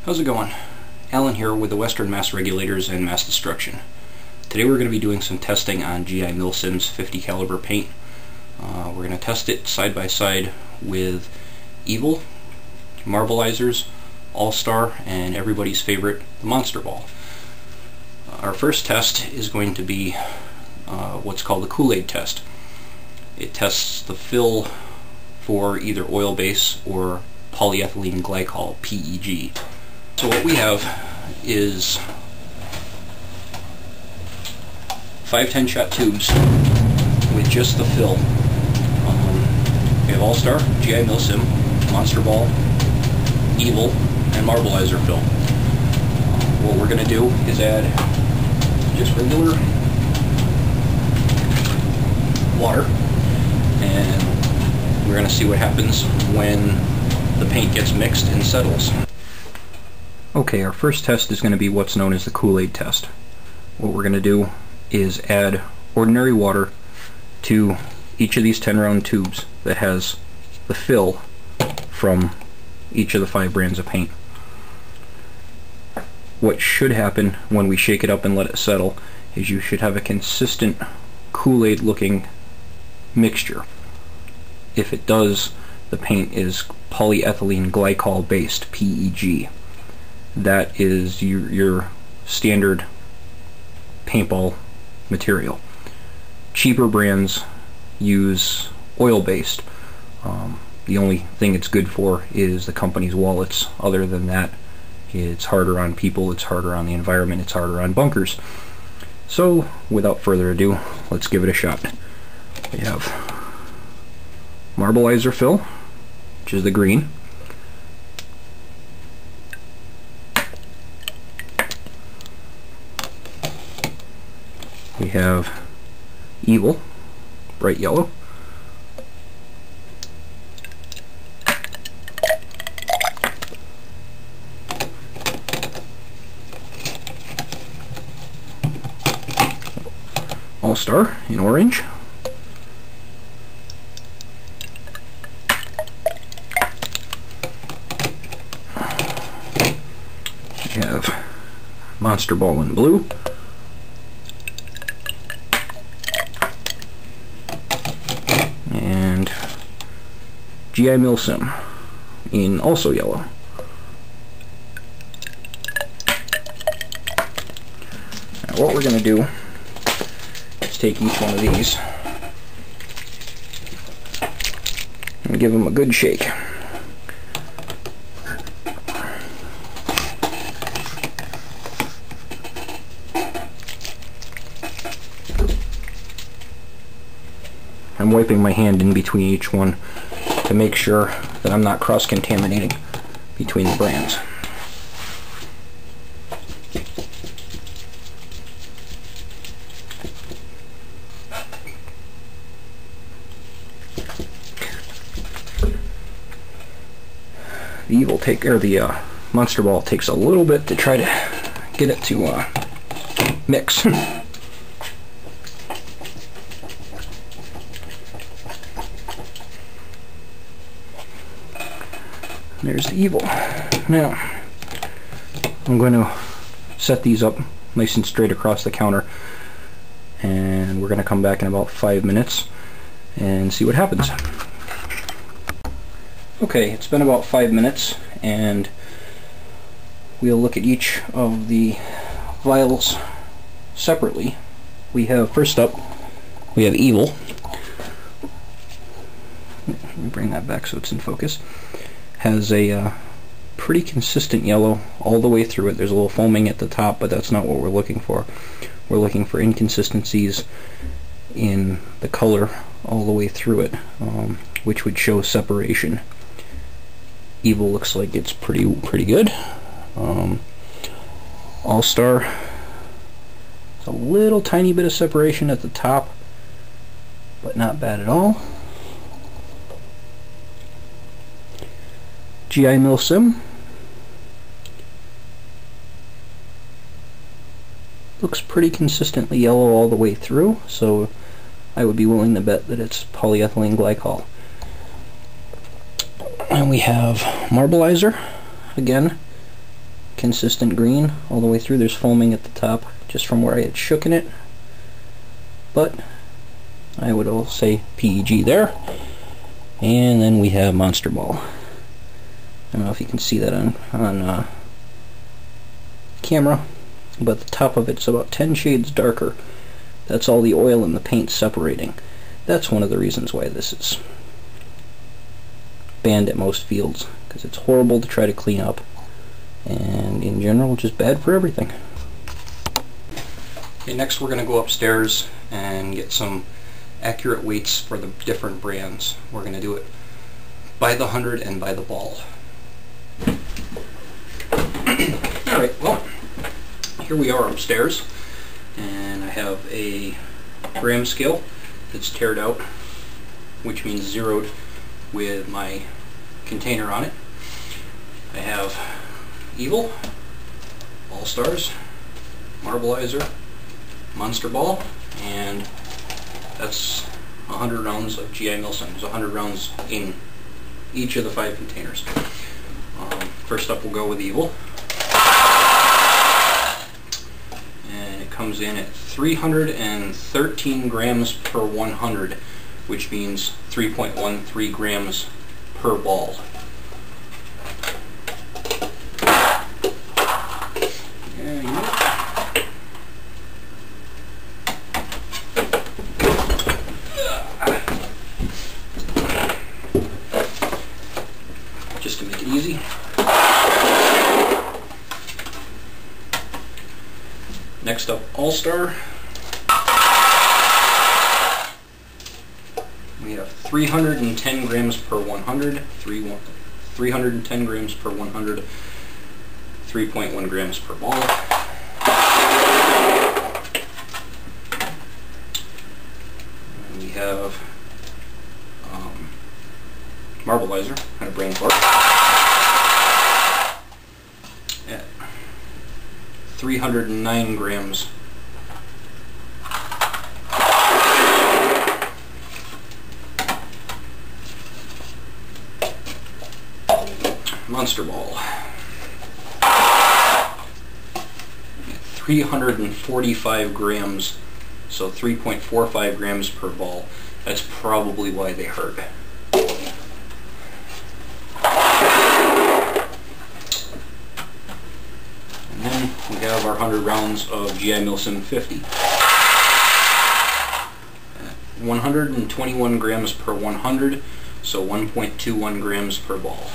How's it going? Alan here with the Western Mass Regulators and Mass Destruction. Today we're going to be doing some testing on GI Milsim's 50 caliber paint. We're going to test it side by side with Evil, Marbleizers, All-Star, and everybody's favorite, the Monster Ball. Our first test is going to be what's called the Kool-Aid test. It tests the fill for either oil base or polyethylene glycol, PEG. So what we have is 5 10-shot tubes with just the fill. We have All-Star, GI Milsim, Monster Ball, Evil, and Marbleizer fill. What we're going to do is add just regular water, and we're going to see what happens when the paint gets mixed and settles. Okay, our first test is going to be what's known as the Kool-Aid test. What we're going to do is add ordinary water to each of these 10 round tubes that has the fill from each of the 5 brands of paint. What should happen when we shake it up and let it settle is you should have a consistent Kool-Aid looking mixture. If it does, the paint is polyethylene glycol based, PEG. That is your standard paintball material. Cheaper brands use oil-based. The only thing it's good for is the company's wallets. Other than that, it's harder on people, it's harder on the environment, it's harder on bunkers. So, without further ado, let's give it a shot. We have Marbleizer fill, which is the green. We have Evil, bright yellow. All-Star in orange. We have Monster Ball in blue. And GI Milsim in also yellow. Now what we're going to do is take each one of these and give them a good shake. I'm wiping my hand in between each one to make sure that I'm not cross-contaminating between the brands. The Monster Ball takes a little bit to try to get it to mix. There's the Evil. Now, I'm going to set these up nice and straight across the counter, and we're going to come back in about 5 minutes and see what happens. Okay, it's been about 5 minutes, and we'll look at each of the vials separately. We have, first up, we have Evil. Let me bring that back so it's in focus. Has a pretty consistent yellow all the way through it. There's a little foaming at the top, but that's not what we're looking for. We're looking for inconsistencies in the color all the way through it, which would show separation. Evil looks like it's pretty good. All-Star, a little tiny bit of separation at the top, but not bad at all. GI Milsim looks pretty consistently yellow all the way through, so I would be willing to bet that it's polyethylene glycol. And we have Marbleizer, again, consistent green all the way through. There's foaming at the top just from where I had shooken it, but I would all say PEG there. And then we have Monster Ball. I don't know if you can see that on camera, but the top of it's about 10 shades darker. That's all the oil and the paint separating. That's one of the reasons why this is banned at most fields, because it's horrible to try to clean up, and in general just bad for everything. Okay, next we're going to go upstairs and get some accurate weights for the different brands. We're going to do it by the 100 and by the ball. Alright, well, here we are upstairs, and I have a gram scale that's tared out, which means zeroed with my container on it. I have Evil, All Stars, Marbleizer, Monster Ball, and that's 100 rounds of GI milsim. There's 100 rounds in each of the 5 containers. First up we'll go with Evil. And it comes in at 313 grams per 100, which means 3.13 grams per ball. Just to make it easy. Next up, All-Star. We have 310 grams per 100, 310 grams per 100, 3.1 grams per ball. And we have Marbleizer, and a brain fart, at 309 grams. Monster Ball, 345 grams, so 3.45 grams per ball. That's probably why they hurt. And then we have our 100 rounds of GI milsim 50. 121 grams per 100, so 1.21 grams per ball.